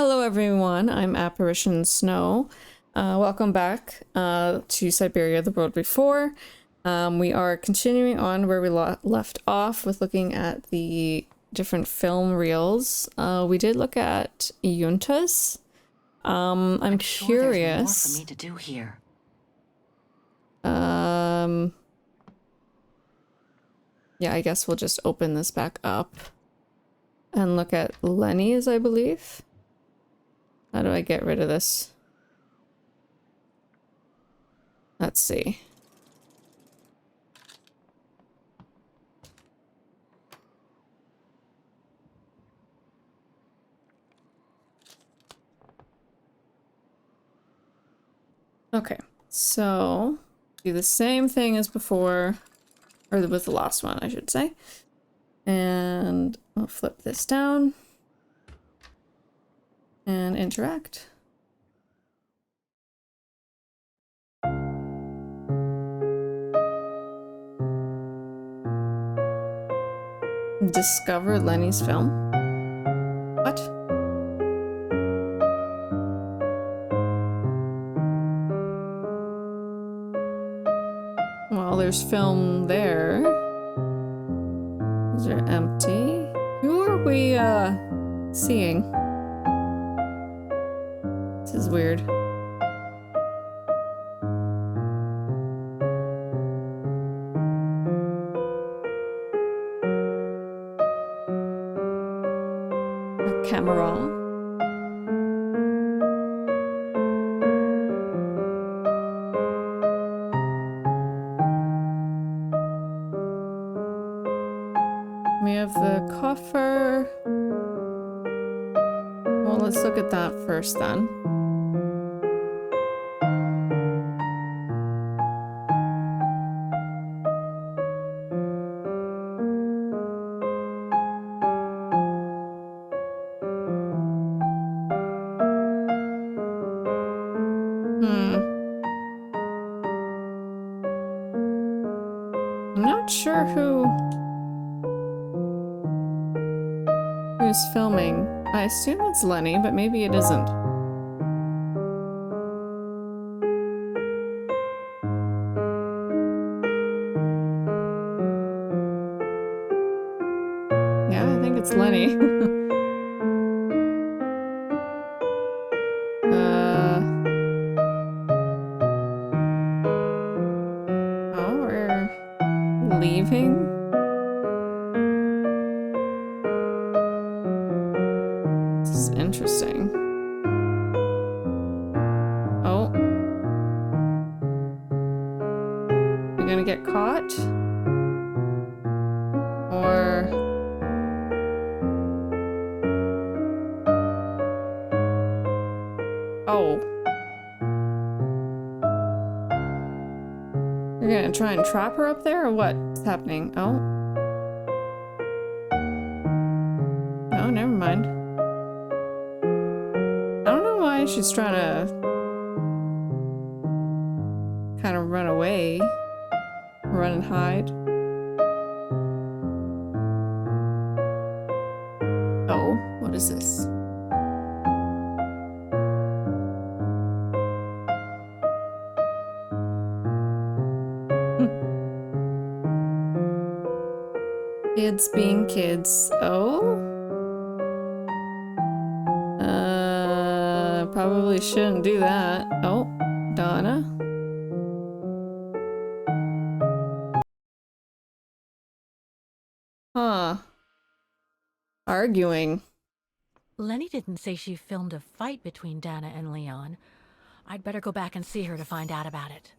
Hello everyone, I'm Apparition Snow. Welcome back to Syberia, the world before. We are continuing on where we left off with looking at the different film reels. We did look at Yuntas. I'm sure there's more curious. for me to do here. Yeah, I guess we'll just open this back up and look at Lenny's, I believe. How do I get rid of this? Let's see. Okay, so do the same thing as before, or with the last one, I should say. And I'll flip this down and interact. Discover Lenny's film. What? Well, there's film there. These are empty. Who are we, seeing? This is weird. A camera. We have the coffer. Well, let's look at that first then. I'm not sure who's filming. I assume it's Lenny, but maybe it isn't. Yeah, I think it's Lenny. Oh, we're leaving? This is interesting. Oh. You're gonna get caught? Or... Oh. You're gonna try and trap her up there, or what's happening? Oh. Oh, never mind. I don't know why she's trying to kind of run away. Run and hide. Oh, what is this? Kids being kids. Oh? Probably shouldn't do that. Oh, Donna. Huh. Arguing. Lenny didn't say she filmed a fight between Dana and Leon. I'd better go back and see her to find out about it.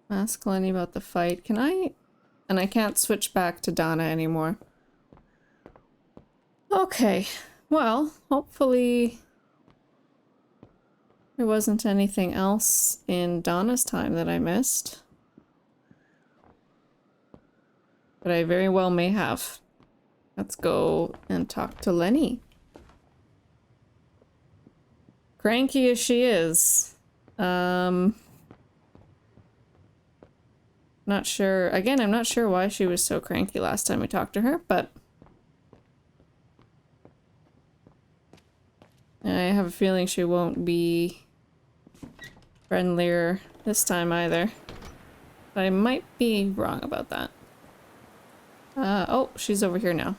Ask Lenny about the fight. Can I? And I can't switch back to Donna anymore. Okay. Well, hopefully there wasn't anything else in Donna's time that I missed. But I very well may have. Let's go and talk to Lenny. Cranky as she is. Not sure. Again, I'm not sure why she was so cranky last time we talked to her, but I have a feeling she won't be friendlier this time either. But I might be wrong about that. Oh, she's over here now.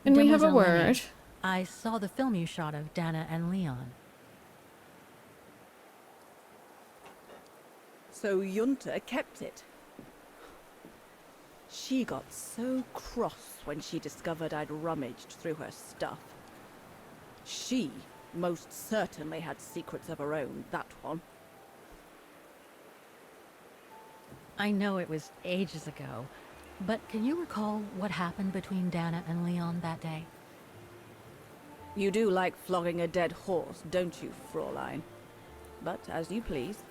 And we have a Mademoiselle Lenny, word. I saw the film you shot of Dana and Leon. So Junta kept it. She got so cross when she discovered I'd rummaged through her stuff. She most certainly had secrets of her own, that one. I know it was ages ago, but can you recall what happened between Dana and Leon that day? You do like flogging a dead horse, don't you, Fräulein? But as you please.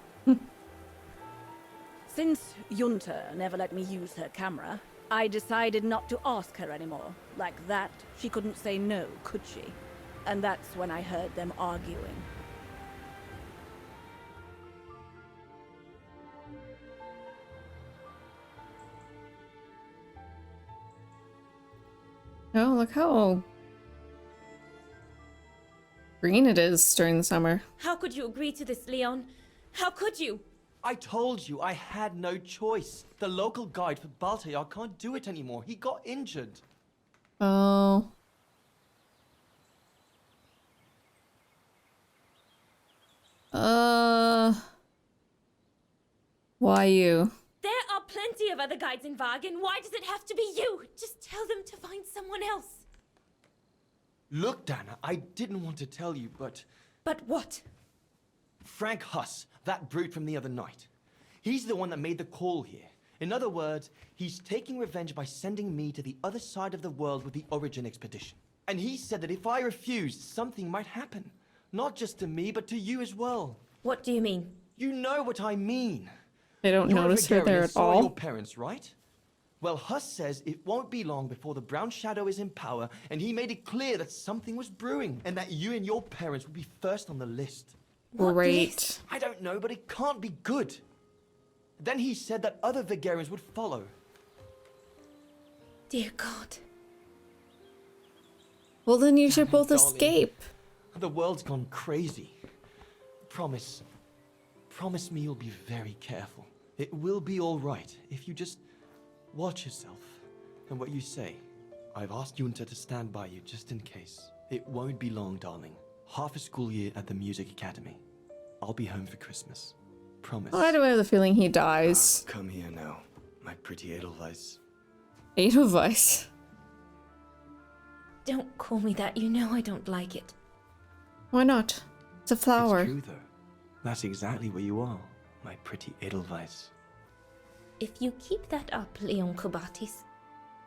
Since Junta never let me use her camera, I decided not to ask her anymore. Like that, she couldn't say no, could she? And that's when I heard them arguing. Oh, look how green it is during the summer. How could you agree to this, Leon? How could you? I told you I had no choice. The local guide for Baltayar can't do it anymore. He got injured. Oh. Why you? There are plenty of other guides in Wagen. Why does it have to be you? Just tell them to find someone else. Look, Dana, I didn't want to tell you, but But what? Frank Huss, that brute from the other night, he's the one that made the call here. In other words, he's taking revenge by sending me to the other side of the world with the Origin expedition. And he said that if I refused, something might happen. Not just to me, but to you as well. What do you mean? You know what I mean. They don't You're a notice her Vegarian there and at saw your all. parents, right? Well, Huss says it won't be long before the Brown Shadow is in power, and he made it clear that something was brewing, and that you and your parents would be first on the list. What Great. list? I don't know, but it can't be good. Then he said that other Vegarians would follow. Dear God. Well, then you should both Darling. escape. The world's gone crazy. Promise me you'll be very careful. It will be all right if you just watch yourself and what you say. I've asked Junta to stand by you just in case. It won't be long, darling. Half a school year at the music academy. I'll be home for Christmas. Promise. Why do I have the feeling he dies? Come here now, my pretty Edelweiss. Edelweiss. Don't call me that. You know I don't like it. Why not? It's a flower. It's true, though. That's exactly where you are, my pretty Edelweiss. If you keep that up, Leon Kubatis,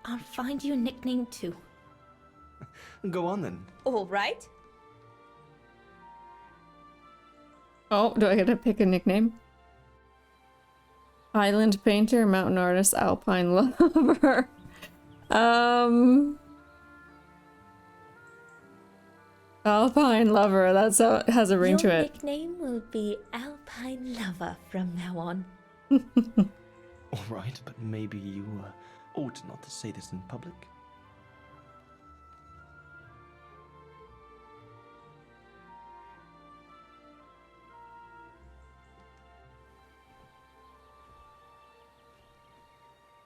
I'll find you a nickname too. Go on then. All right? Oh, do I get to pick a nickname? Island painter, mountain artist, alpine lover. Alpine lover. That's has a ring Your to it. nickname will be Alpine Lover from now on. All right, but maybe you ought not to say this in public.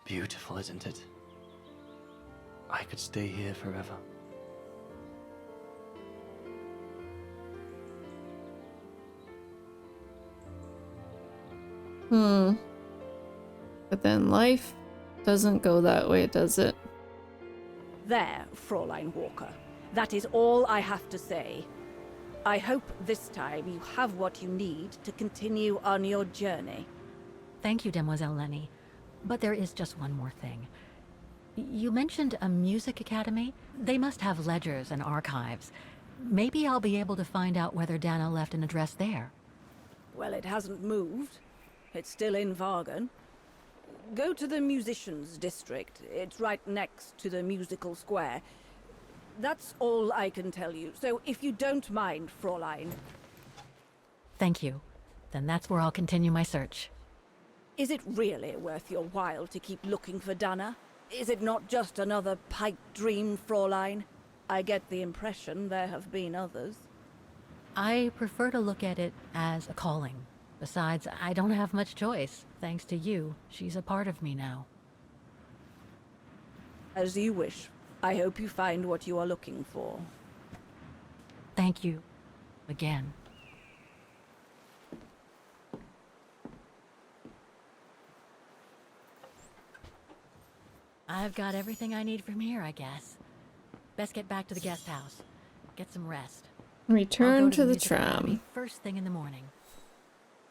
Beautiful, isn't it? I could stay here forever. But then life doesn't go that way, does it? There, Fräulein Walker. That is all I have to say. I hope this time you have what you need to continue on your journey. Thank you, Demoiselle Lenny. But there is just one more thing. You mentioned a music academy? They must have ledgers and archives. Maybe I'll be able to find out whether Dana left an address there. Well, it hasn't moved. It's still in Wagen. Go to the musicians' district. It's right next to the musical square. That's all I can tell you. So if you don't mind, Fräulein. Thank you. Then that's where I'll continue my search. Is it really worth your while to keep looking for Dana? Is it not just another pipe dream, Fräulein? I get the impression there have been others. I prefer to look at it as a calling. Besides, I don't have much choice. Thanks to you, she's a part of me now. As you wish. I hope you find what you are looking for. Thank you. Again. I've got everything I need from here, I guess. Best get back to the guest house. Get some rest. I'll Return go to the music academy tram. first thing in the morning.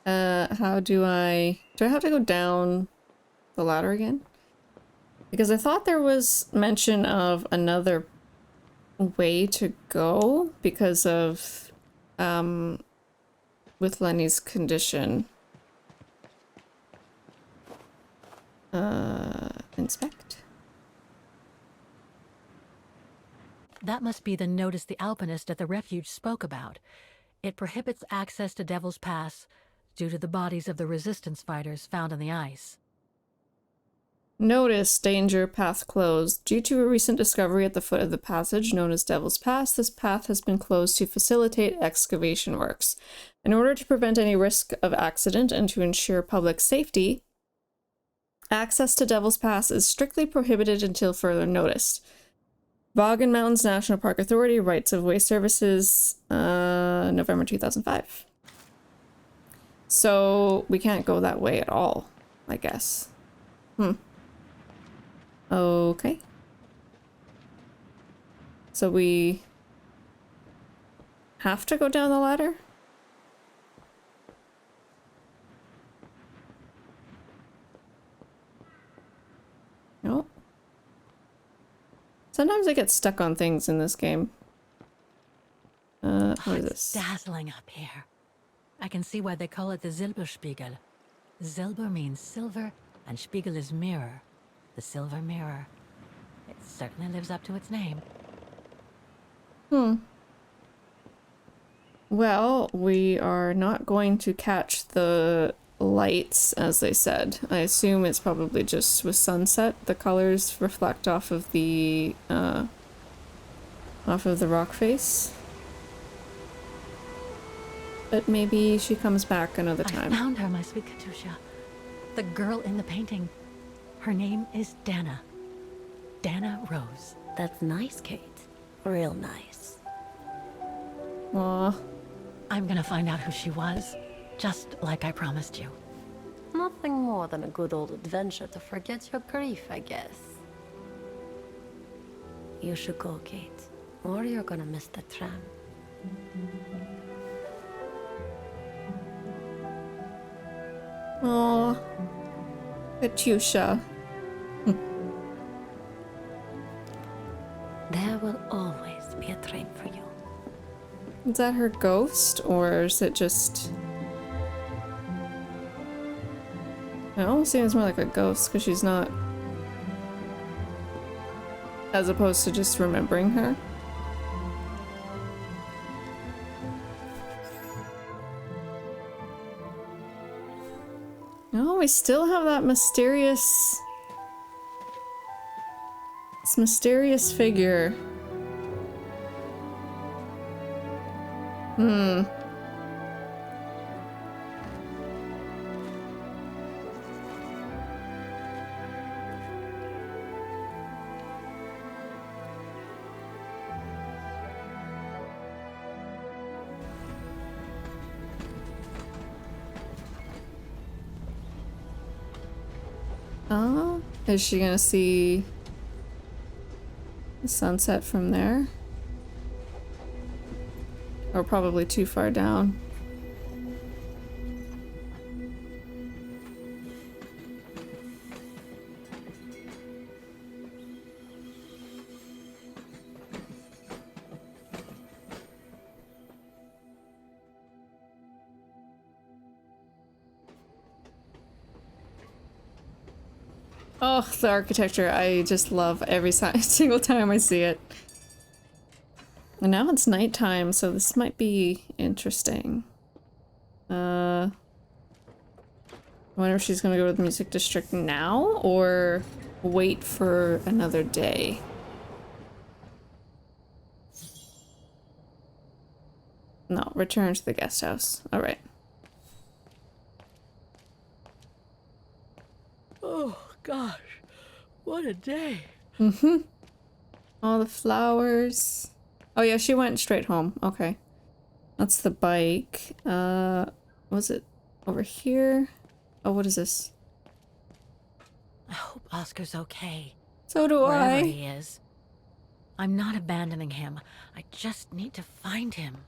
How do I have to go down the ladder again? Because I thought there was mention of another way to go because of, with Lenny's condition. Inspect. That must be the notice the alpinist at the refuge spoke about. It prohibits access to Devil's Pass due to the bodies of the resistance fighters found on the ice. Notice, danger, path closed. Due to a recent discovery at the foot of the passage known as Devil's Pass, this path has been closed to facilitate excavation works. In order to prevent any risk of accident and to ensure public safety, access to Devil's Pass is strictly prohibited until further notice. Vaughan Mountains National Park Authority, Rights of Way Services, November 2005. So we can't go that way at all, I guess. Okay. So we have to go down the ladder? No. Sometimes I get stuck on things in this game. What is It's this? dazzling up here. I can see why they call it the Silberspiegel. Silber means silver, and Spiegel is mirror. The silver mirror. It certainly lives up to its name. Well, we are not going to catch the lights, as they said. I assume it's probably just with sunset. The colors reflect off of the rock face. But maybe she comes back another time. I found her, my sweet Katusha. The girl in the painting. Her name is Dana. Dana Rose. That's nice, Kate. Real nice. Aw. I'm gonna find out who she was, just like I promised you. Nothing more than a good old adventure to forget your grief, I guess. You should go, Kate, or you're gonna miss the tram. Aw. Katusha. There will always be a train for you. Is that her ghost, or is it just... It almost seems more like a ghost, because she's not... As opposed to just remembering her. No, we still have that mysterious... This mysterious figure. Oh, is she gonna see the sunset from there? Or probably too far down. Oh, the architecture, I just love every single time I see it. And now it's nighttime, so this might be interesting. I wonder if she's gonna go to the music district now or wait for another day. No, return to the guest house. All right. Oh, gosh. What a day. Mm-hmm. All the flowers. Oh yeah, she went straight home. Okay. That's the bike. Was it over here? Oh, what is this? I hope Oscar's okay. So do Wherever I. he is. I'm not abandoning him. I just need to find him.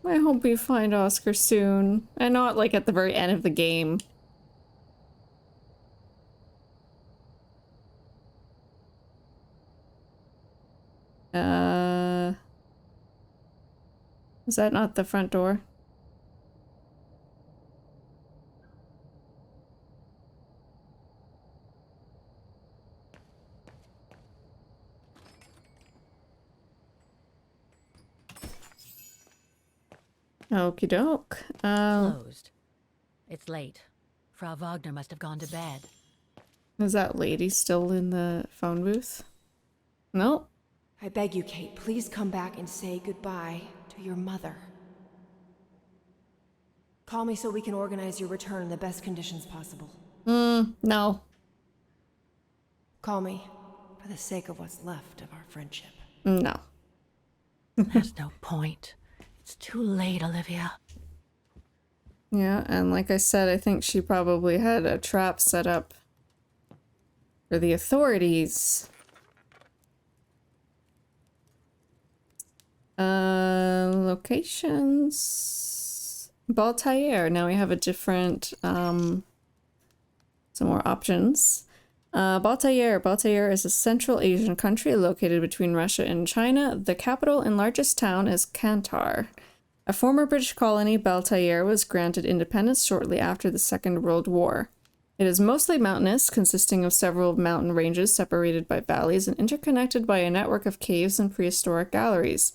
I hope we find Oscar soon. And not like at the very end of the game. Is that not the front door? Okie doke. Closed. It's late. Frau Wagner must have gone to bed. Is that lady still in the phone booth? No. I beg you, Kate, please come back and say goodbye to your mother. Call me so we can organize your return in the best conditions possible. No. Call me for the sake of what's left of our friendship. No. There's no point. It's too late, Olivia. Yeah, and like I said, I think she probably had a trap set up for the authorities. Locations. Baltair. Now we have a different, some more options. Baltair. Baltair is a Central Asian country located between Russia and China. The capital and largest town is Kantar. A former British colony, Baltair was granted independence shortly after the Second World War. It is mostly mountainous, consisting of several mountain ranges separated by valleys and interconnected by a network of caves and prehistoric galleries.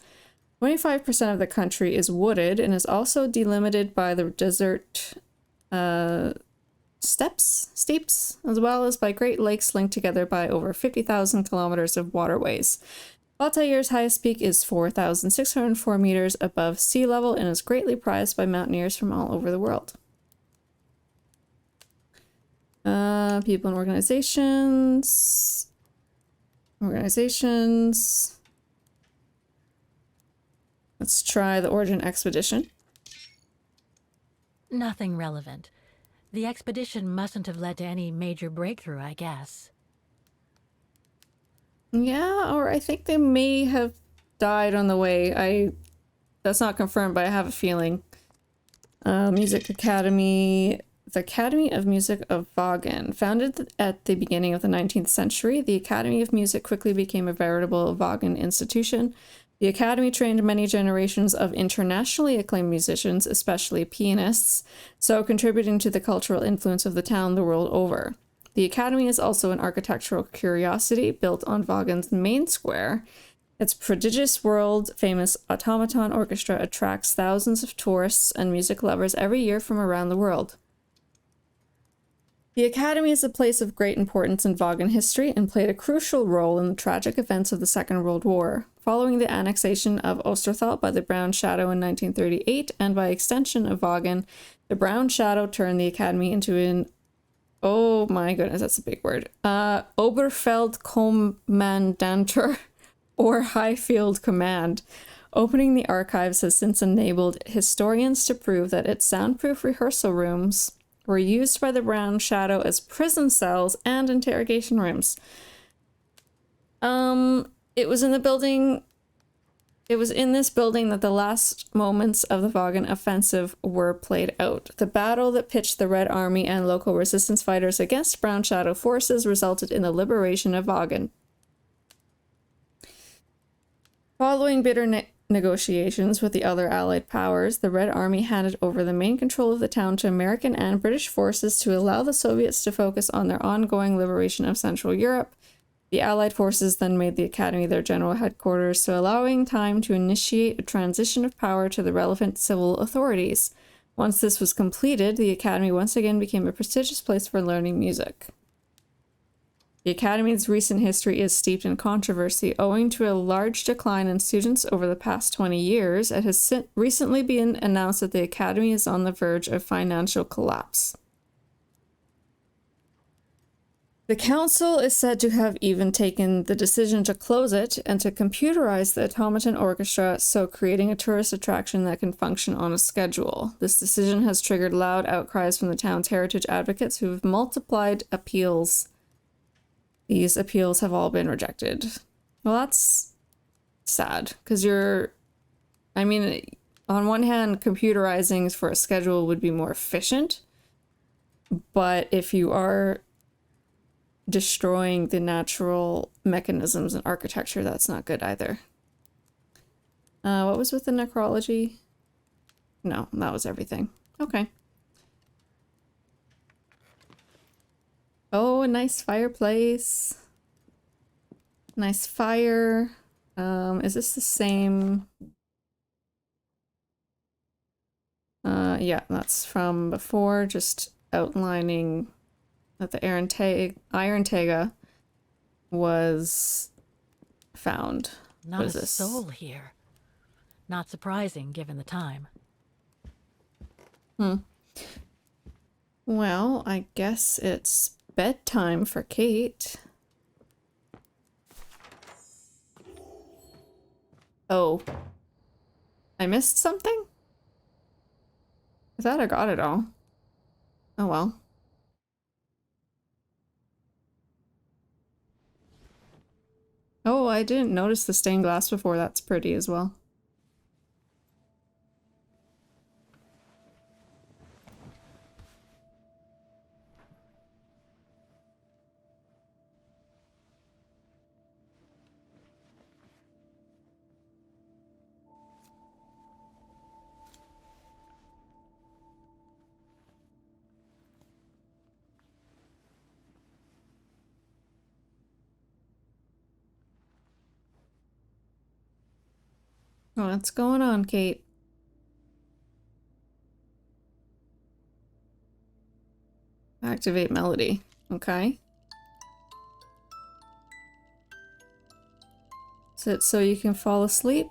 25% of the country is wooded and is also delimited by the desert steppes, as well as by Great Lakes linked together by over 50,000 kilometers of waterways. Altair's highest peak is 4,604 meters above sea level and is greatly prized by mountaineers from all over the world. People and organizations. Let's try the Origin Expedition. Nothing relevant. The expedition mustn't have led to any major breakthrough, I guess. Yeah, or I think they may have died on the way. That's not confirmed, but I have a feeling. Music Academy. The Academy of Music of Vaughan. Founded at the beginning of the 19th century, the Academy of Music quickly became a veritable Vaughan institution. The Academy trained many generations of internationally acclaimed musicians, especially pianists, so contributing to the cultural influence of the town the world over. The Academy is also an architectural curiosity built on Vaughan's main square. Its prodigious world-famous automaton orchestra attracts thousands of tourists and music lovers every year from around the world. The Academy is a place of great importance in Vaughan history and played a crucial role in the tragic events of the Second World War. Following the annexation of Osterthal by the Brown Shadow in 1938, and by extension of Vaughan, the Brown Shadow turned the Academy into an, oh my goodness, that's a big word, Oberfeldkommandantur, or High Field Command. Opening the archives has since enabled historians to prove that its soundproof rehearsal rooms were used by the Brown Shadow as prison cells and interrogation rooms. It was in this building that the last moments of the Vaughan offensive were played out. The battle that pitched the Red Army and local resistance fighters against Brown Shadow forces resulted in the liberation of Vaughan. Following bitter negotiations with the other Allied powers, the Red Army handed over the main control of the town to American and British forces to allow the Soviets to focus on their ongoing liberation of Central Europe. The Allied forces then made the Academy their general headquarters, so allowing time to initiate a transition of power to the relevant civil authorities. Once this was completed, the academy once again became a prestigious place for learning music. The academy's recent history is steeped in controversy owing to a large decline in students over the past 20 years. It has recently been announced that the academy is on the verge of financial collapse. The council is said to have even taken the decision to close it and to computerize the automaton orchestra, so creating a tourist attraction that can function on a schedule. This decision has triggered loud outcries from the town's heritage advocates who have multiplied appeals. These appeals have all been rejected. Well, that's sad, because I mean, on one hand, computerizing for a schedule would be more efficient, but if you are destroying the natural mechanisms and architecture, that's not good either. What was with the necrology? No, that was everything. Okay. Oh, a nice fireplace. Nice fire. Is this the same? Yeah, that's from before, just outlining that the Iron Tega was found. Not What is a this? soul here. Not surprising, given the time. Well, I guess it's bedtime for Kate. Oh. I missed something? I thought I got it all. Oh well. Oh, I didn't notice the stained glass before. That's pretty as well. What's going on, Kate? Activate melody. Okay. Is it so you can fall asleep?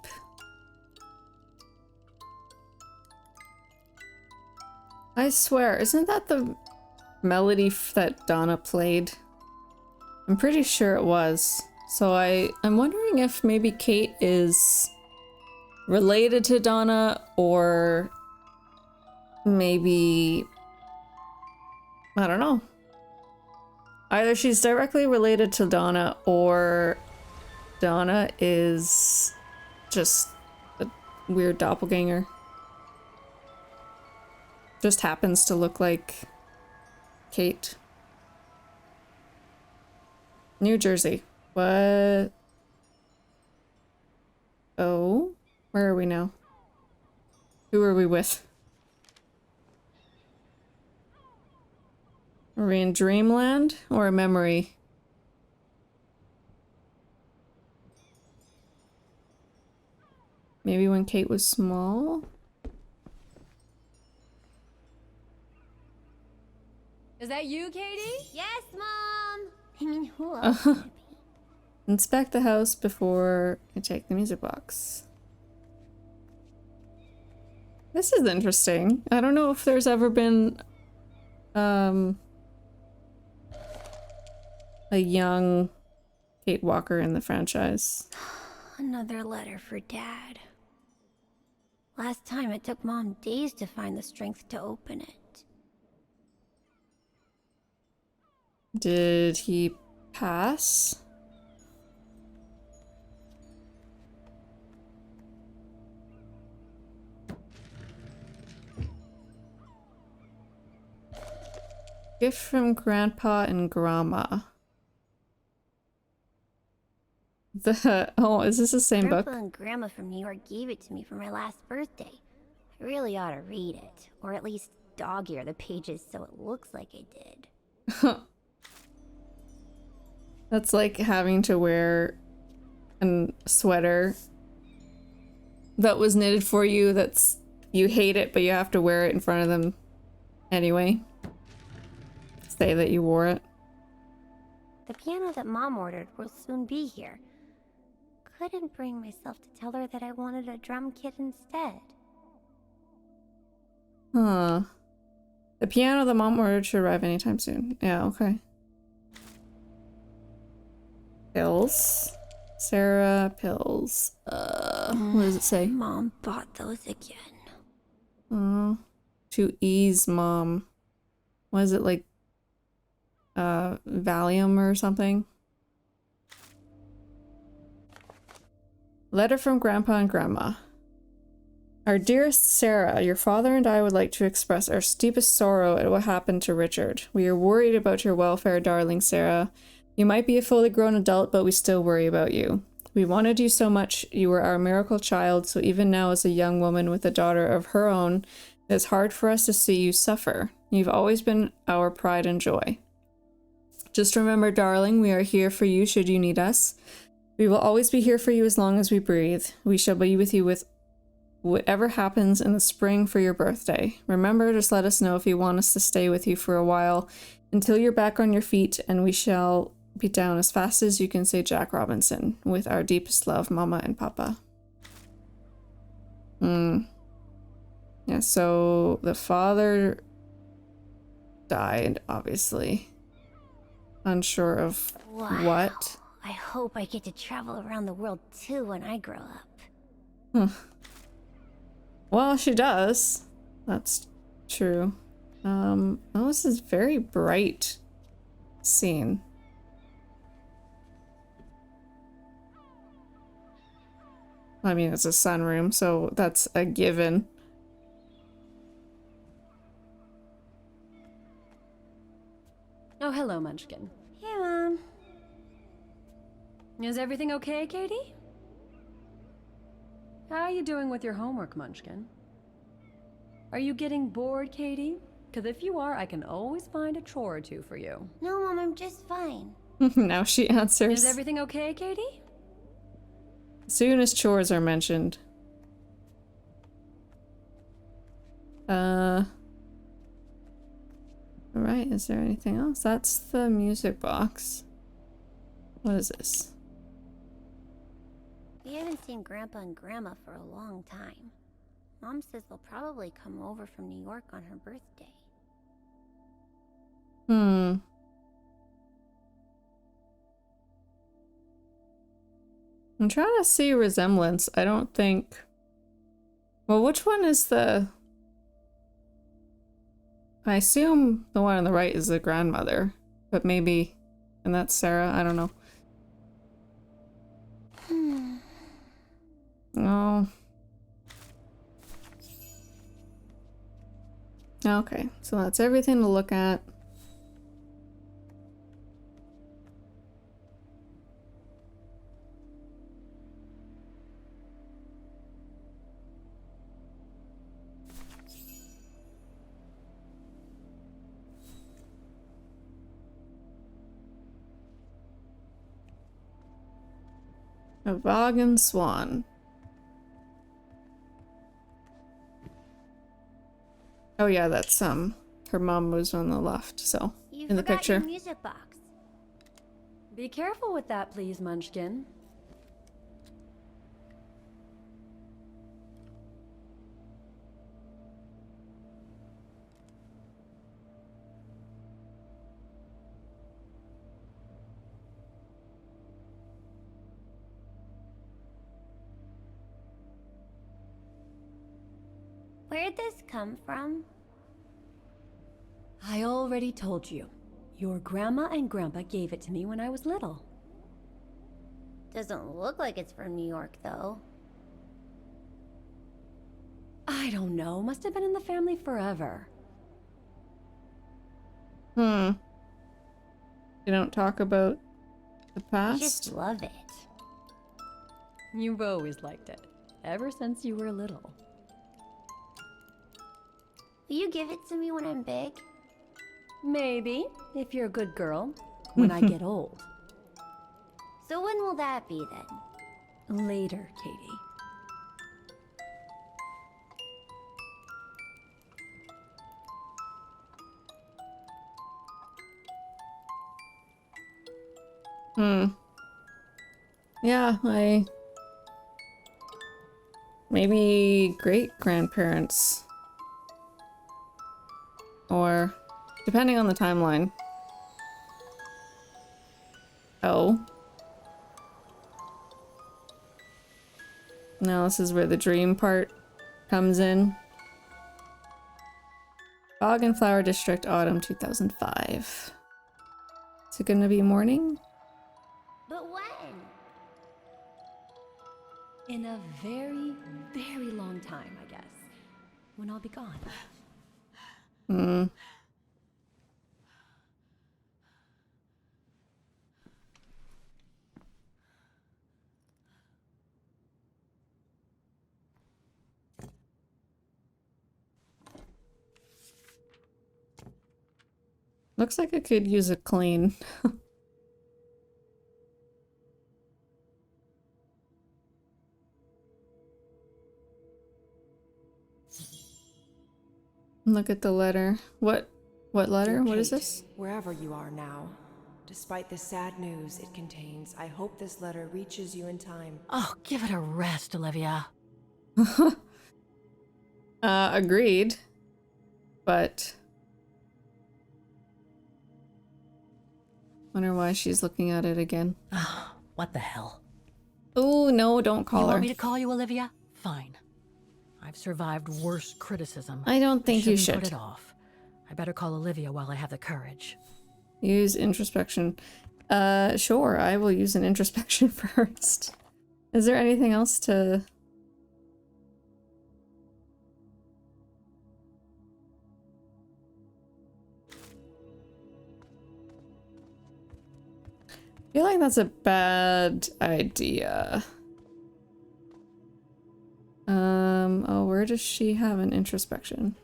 I swear, isn't that the melody that Donna played? I'm pretty sure it was. So I'm wondering if maybe Kate is related to Donna, or maybe, I don't know. Either she's directly related to Donna, or Donna is just a weird doppelganger. Just happens to look like Kate. New Jersey. What? Oh? Where are we now? Who are we with? Are we in dreamland or a memory? Maybe when Kate was small? Is that you, Katie? Yes, Mom! I mean, who else would it be? Inspect the house before I take the music box. This is interesting. I don't know if there's ever been a young Kate Walker in the franchise. Another letter for Dad. Last time it took Mom days to find the strength to open it. Did he pass? Gift from Grandpa and Grandma. Oh, is this the same Grandpa book? and Grandma from New York gave it to me for my last birthday. I really ought to read it, or at least dog-ear the pages so it looks like I did. That's like having to wear a sweater that was knitted for you that's you hate it, but you have to wear it in front of them anyway. Say that you wore it. The piano that Mom ordered will soon be here. Couldn't bring myself to tell her that I wanted a drum kit instead. Huh. The piano the mom ordered should arrive anytime soon. Yeah, okay. Pills. Sarah, pills. What does it say? Mom bought those again. To ease mom. What is it, like, Valium or something? Letter from Grandpa and Grandma. Our dearest Sarah, your father and I would like to express our deepest sorrow at what happened to Richard. We are worried about your welfare, darling Sarah. You might be a fully grown adult, but we still worry about you. We wanted you so much. You were our miracle child, so even now as a young woman with a daughter of her own, it is hard for us to see you suffer. You've always been our pride and joy. Just remember, darling, we are here for you should you need us. We will always be here for you as long as we breathe. We shall be with you with whatever happens in the spring for your birthday. Remember, just let us know if you want us to stay with you for a while until you're back on your feet, and we shall be down as fast as you can say Jack Robinson. With our deepest love, Mama and Papa. Yeah, so the father died, obviously. Unsure of what. I hope I get to travel around the world too when I grow up. Well, she does. That's true. Oh, this is very bright scene. I mean, it's a sunroom, so that's a given. Oh, hello, Munchkin. Hey, Mom. Is everything okay, Katie? How are you doing with your homework, Munchkin? Are you getting bored, Katie? Because if you are, I can always find a chore or two for you. No, Mom, I'm just fine. Now she answers. Is everything okay, Katie? As soon as chores are mentioned. Alright, is there anything else? That's the music box. What is this? We haven't seen Grandpa and Grandma for a long time. Mom says they'll probably come over from New York on her birthday. I'm trying to see resemblance. I don't think... Well, which one is the... I assume the one on the right is the grandmother, but maybe... And that's Sarah? I don't know. Oh. Okay, so that's everything to look at. A Vaughan Swan. Oh yeah, that's her mom was on the left, so You in the forgot picture. your music box. Be careful with that, please, Munchkin. Where'd this come from? I already told you. Your grandma and grandpa gave it to me when I was little. Doesn't look like it's from New York, though. I don't know. Must have been in the family forever. You don't talk about the I past? just love it. You've always liked it. Ever since you were little. Will you give it to me when I'm big? Maybe, if you're a good girl, when I get old. So when will that be then? Later, Katie. Yeah, maybe great-grandparents. Or, depending on the timeline. Oh. Now this is where the dream part comes in. Fog and Flower District, Autumn 2005. Is it gonna be morning? But when? In a very, very long time, I guess. When I'll be gone. Looks like I could use a clean. Look at the letter. What letter? Dear What is Kate, this? Wherever you are now, despite the sad news it contains, I hope this letter reaches you in time. Oh, give it a rest, Olivia. Agreed. But wonder why she's looking at it again. Oh, what the hell? Oh, no, don't call You her. want me to call you Olivia? Fine. I've survived worse criticism. I don't think you shouldn't should. put it off. I better call Olivia while I have the courage. Use introspection. Sure, I will use an introspection first. Is there anything else to... I feel like that's a bad idea. Oh, where does she have an introspection?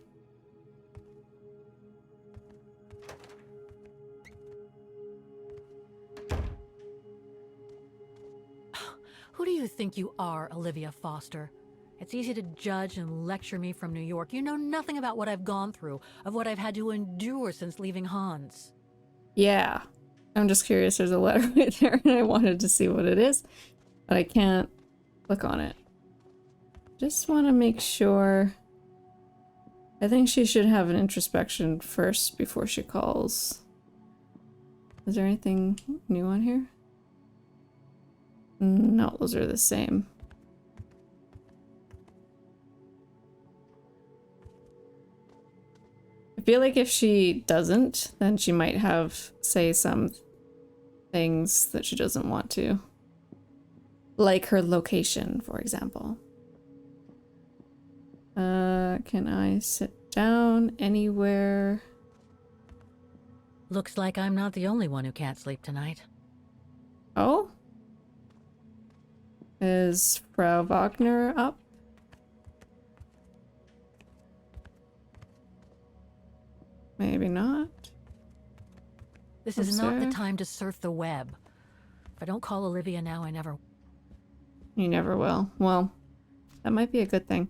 Who do you think you are, Olivia Foster? It's easy to judge and lecture me from New York. You know nothing about what I've gone through, of what I've had to endure since leaving Hans. Yeah. I'm just curious. There's a letter right there and I wanted to see what it is, but I can't click on it. Just want to make sure. I think she should have an introspection first before she calls. Is there anything new on here? No, those are the same. I feel like if she doesn't, then she might say some things that she doesn't want to. Like her location, for example. Can I sit down anywhere? Looks like I'm not the only one who can't sleep tonight. Oh? Is Frau Wagner up? Maybe not. This is not the Observe. time to surf the web. If I don't call Olivia now, I never... You never will. Well, that might be a good thing.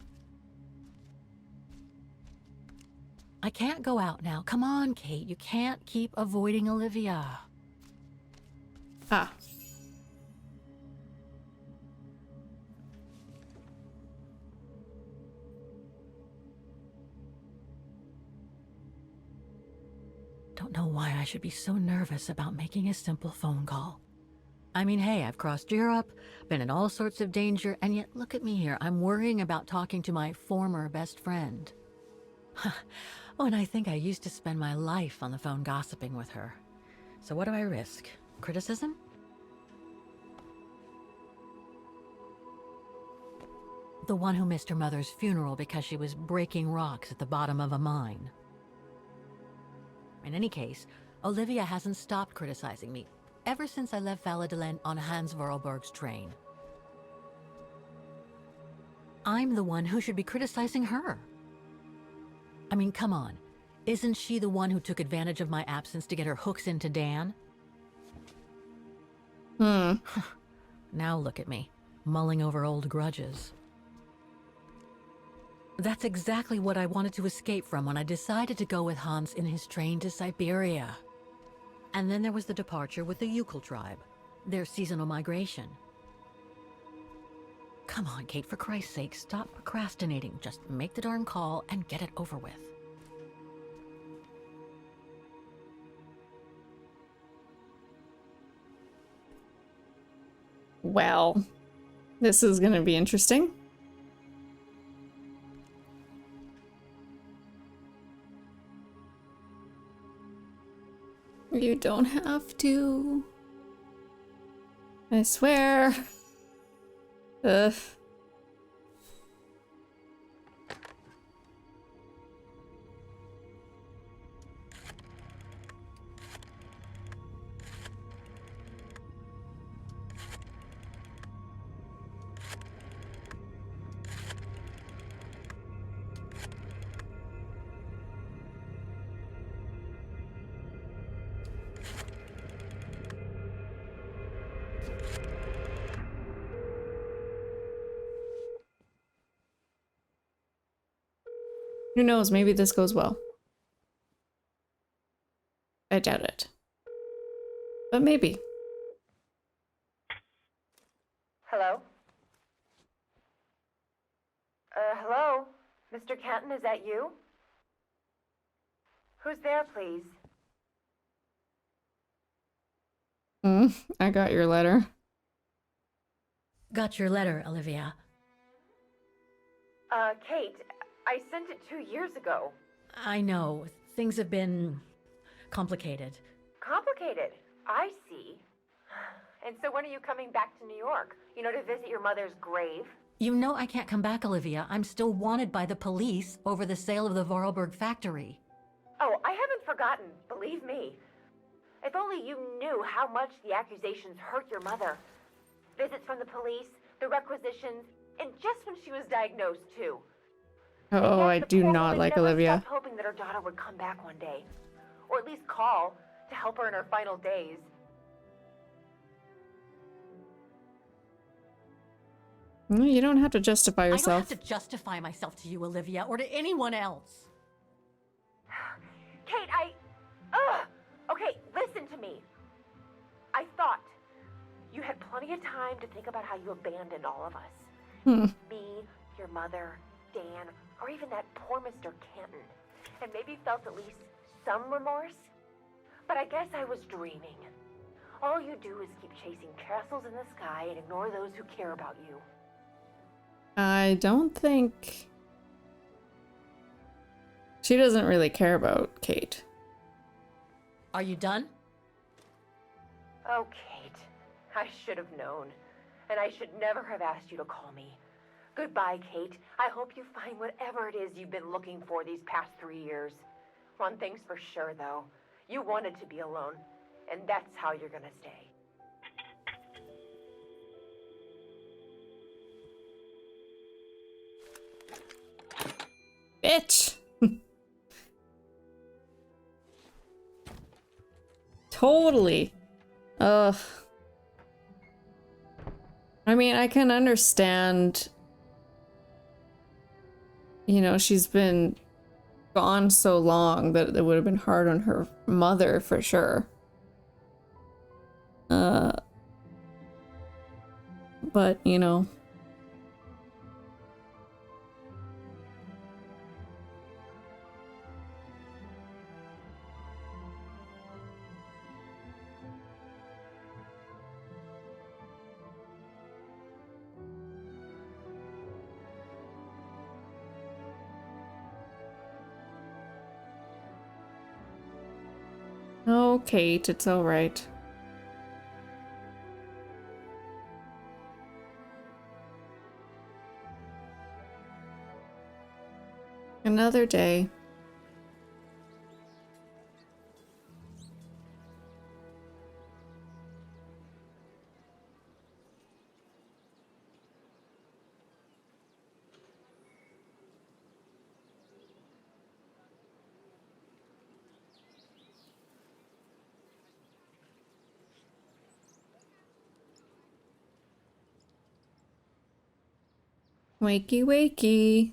I can't go out now. Come on, Kate. You can't keep avoiding Olivia. Ah. Don't know why I should be so nervous about making a simple phone call. I mean, hey, I've crossed Europe, been in all sorts of danger, and yet look at me here. I'm worrying about talking to my former best friend. Oh, and I think I used to spend my life on the phone gossiping with her. So what do I risk? Criticism? The one who missed her mother's funeral because she was breaking rocks at the bottom of a mine. In any case, Olivia hasn't stopped criticizing me ever since I left Valladolid on Hans Vorarlberg's train. I'm the one who should be criticizing her. I mean, come on. Isn't she the one who took advantage of my absence to get her hooks into Dan? Now look at me, mulling over old grudges. That's exactly what I wanted to escape from when I decided to go with Hans in his train to Syberia. And then there was the departure with the Yukon tribe. Their seasonal migration. Come on, Kate, for Christ's sake, stop procrastinating. Just make the darn call and get it over with. Well, this is gonna be interesting. You don't have to. I swear. Ugh. Who knows, maybe this goes well. I doubt it. But maybe. Hello? Hello? Mr. Canton, is that you? Who's there, please? I got your letter. Got your letter, Olivia. Kate, I sent it 2 years ago. I know, things have been complicated. Complicated. I see. And so when are you coming back to New York? You know, to visit your mother's grave? You know I can't come back, Olivia. I'm still wanted by the police over the sale of the Vorarlberg factory. Oh, I haven't forgotten, believe me. If only you knew how much the accusations hurt your mother. Visits from the police, the requisitions, and just when she was diagnosed, too. Oh, I The do poor not woman like never Olivia. stopped hoping that her daughter would come back one day. Or at least call to help her in her final days. You don't have to justify I don't yourself. have to justify myself to you, Olivia, or to anyone else. Kate, Okay, listen to me. I thought you had plenty of time to think about how you abandoned all of us. Me, your mother, Dan, or even that poor Mr. Canton. And maybe felt at least some remorse. But I guess I was dreaming. All you do is keep chasing castles in the sky and ignore those who care about you. I don't think... She doesn't really care about Kate. Are you done? Oh, Kate, I should have known. And I should never have asked you to call me. Goodbye, Kate. I hope you find whatever it is you've been looking for these past 3 years. One thing's for sure, though. You wanted to be alone, and that's how you're gonna stay. Bitch! Totally. Ugh. I mean, I can understand, you know, she's been gone so long that it would have been hard on her mother for sure. But, you know. Oh, Kate, it's all right. Another day. Wakey, wakey.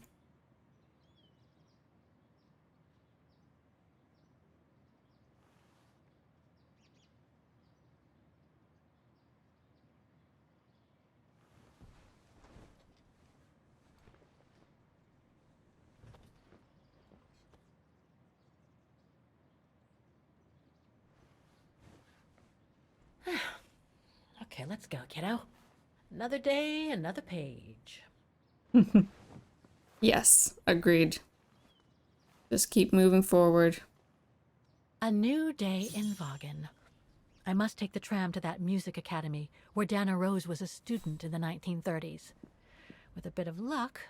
let's go, kiddo. Another day, another page. Yes, agreed. Just keep moving forward. A new day in Vaughan. I must take the tram to that music academy where Dana Rose was a student in the 1930s. With a bit of luck,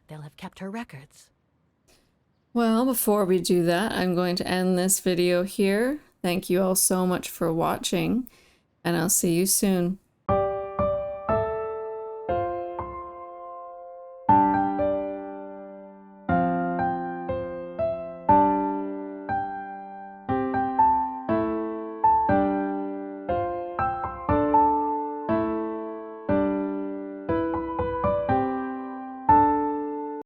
they'll have kept her records. Well, before we do that, I'm going to end this video here. Thank you all so much for watching, and I'll see you soon.